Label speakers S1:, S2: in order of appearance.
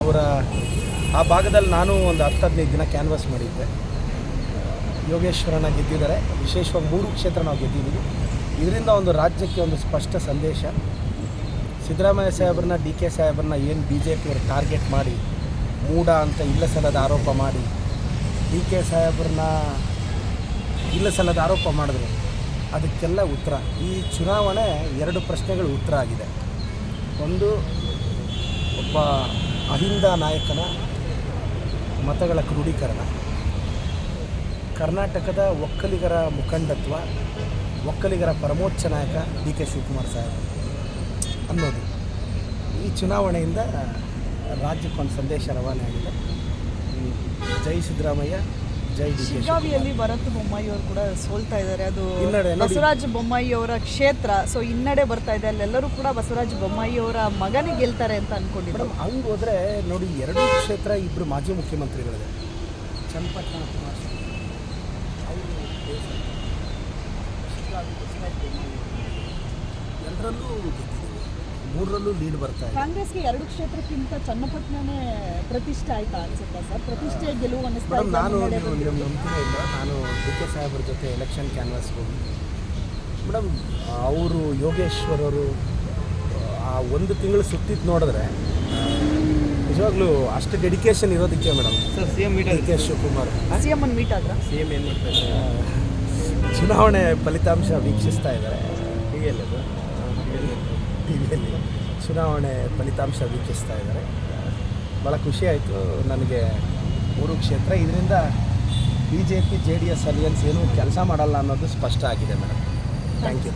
S1: ಅವರ ಆ ಭಾಗದಲ್ಲಿ ನಾನು ಒಂದು 10-15 ದಿನ ಕ್ಯಾನ್ವಾಸ್ ಮಾಡಿದ್ದೆ. ಯೋಗೇಶ್ವರನ ಗೆದ್ದಿದ್ದಾರೆ. ವಿಶೇಷವಾಗಿ 3 ಕ್ಷೇತ್ರ ನಾವು ಗೆದ್ದಿದ್ದೀವಿ. ಇದರಿಂದ ಒಂದು ರಾಜ್ಯಕ್ಕೆ ಒಂದು ಸ್ಪಷ್ಟ ಸಂದೇಶ. ಸಿದ್ದರಾಮಯ್ಯ ಸಾಹೇಬ್ರನ್ನ, ಡಿ ಕೆ ಸಾಹೇಬ್ರನ್ನ ಏನು BJP ಅವರು ಟಾರ್ಗೆಟ್ ಮಾಡಿ ಮೂಢ ಅಂತ ಇಲ್ಲ ಸಲ್ಲದ ಆರೋಪ ಮಾಡಿ ಡಿ ಕೆ ಸಾಹೇಬ್ರನ್ನ ಇಲ್ಲ ಸಲ್ಲದ ಆರೋಪ ಮಾಡಿದ್ರು. ಅದಕ್ಕೆಲ್ಲ ಉತ್ತರ ಈ ಚುನಾವಣೆ 2 ಪ್ರಶ್ನೆಗಳು ಉತ್ತರ ಆಗಿದೆ. ಒಂದು, ಒಬ್ಬ ಅಹಿಂದ ನಾಯಕನ ಮತಗಳ ಕ್ರೋಢೀಕರಣ, ಕರ್ನಾಟಕದ ಒಕ್ಕಲಿಗರ ಮುಖಂಡತ್ವ, ಒಕ್ಕಲಿಗರ ಪರಮೋಚ್ಚ ನಾಯಕ ಡಿ ಕೆ ಶಿವಕುಮಾರ್ ಸಾಹೇಬ್ ಅನ್ನೋದು ಈ ಚುನಾವಣೆಯಿಂದ ರಾಜ್ಯಕ್ಕೊಂದು ಸಂದೇಶ ರವಾನೆ ಆಗಿದೆ. ಜೈ ಸಿದ್ದರಾಮಯ್ಯ, ಜೈ ಡಿ ಕೆ.
S2: ಶಿಗ್ಗಾವಿಯಲ್ಲಿ ಭರತ್ ಬೊಮ್ಮಾಯಿ ಅವರು ಕೂಡ ಸೋಲ್ತಾ ಇದ್ದಾರೆ. ಅದು ಬಸವರಾಜ ಬೊಮ್ಮಾಯಿ ಅವರ ಕ್ಷೇತ್ರ. ಸೊ ಹಿನ್ನಡೆ ಬರ್ತಾ ಇದೆ. ಅಲ್ಲೆಲ್ಲರೂ ಕೂಡ ಬಸವರಾಜ ಬೊಮ್ಮಾಯಿ ಅವರ ಮಗನೇ ಗೆಲ್ತಾರೆ ಅಂತ ಅಂದ್ಕೊಂಡಿದ್ರು.
S1: ಹಂಗೆ ಹೋದರೆ ನೋಡಿ, 2 ಕ್ಷೇತ್ರ 2 ಮಾಜಿ ಮುಖ್ಯಮಂತ್ರಿಗಳಿದೆ. ಚನ್ನಪಟ್ಟಣ ಎರಡರಲ್ಲೂ ಗೆದ್ದಿದ್ದೀವಿ, 3ರಲ್ಲೂ ಲೀಡ್ ಬರ್ತಾ ಇದೆ.
S2: ಕಾಂಗ್ರೆಸ್ಗೆ 2 ಕ್ಷೇತ್ರಕ್ಕಿಂತ ಚನ್ನಪಟ್ಟಣನೇ ಪ್ರತಿಷ್ಠೆ ಆಯ್ತಾ ಅನ್ಸುತ್ತಾ ಸರ್? ಪ್ರತಿಷ್ಠೆ ಗೆಲುವು ಅನ್ನಿಸ್ತಾ
S1: ಮೇಡಮ್, ನಾನು ನಿಮ್ಗೆ ನಂಬಿಕೆ ಇಲ್ಲ. ನಾನು ಡಿ ಕೆ ಸಾಹೇಬ್ರ ಜೊತೆ ಎಲೆಕ್ಷನ್ ಕ್ಯಾನ್ವಾಸ್ಗೆ ಹೋಗಿ ಮೇಡಮ್, ಅವರು ಯೋಗೇಶ್ವರರು ಆ 1 ತಿಂಗಳು ಸುತ್ತಿದ್ದು ನೋಡಿದ್ರೆ ನಿಜವಾಗ್ಲೂ ಅಷ್ಟು ಡೆಡಿಕೇಶನ್ ಇರೋದಕ್ಕೆ madam.
S3: Sir, CM meet
S1: D K Shivakumar
S2: CM meet ಆದ್ರ
S3: CM ಏನು ಮಾಡ್ತಾರೆ?
S1: ಚುನಾವಣೆ ಫಲಿತಾಂಶ ವೀಕ್ಷಿಸ್ತಾ ಇದ್ದಾರೆ.
S3: ಟಿವಿಯಲ್ಲಿ
S1: ಚುನಾವಣೆ ಫಲಿತಾಂಶ ವೀಕ್ಷಿಸ್ತಾ ಇದ್ದಾರೆ. ಭಾಳ ಖುಷಿ ಆಯಿತು ನನಗೆ. 3 ಕ್ಷೇತ್ರ ಇದರಿಂದ BJP JDS ಅಲಿಯನ್ಸ್ ಏನೂ ಕೆಲಸ ಮಾಡಲ್ಲ ಅನ್ನೋದು ಸ್ಪಷ್ಟ ಆಗಿದೆ ಮೇಡಮ್. Thank you.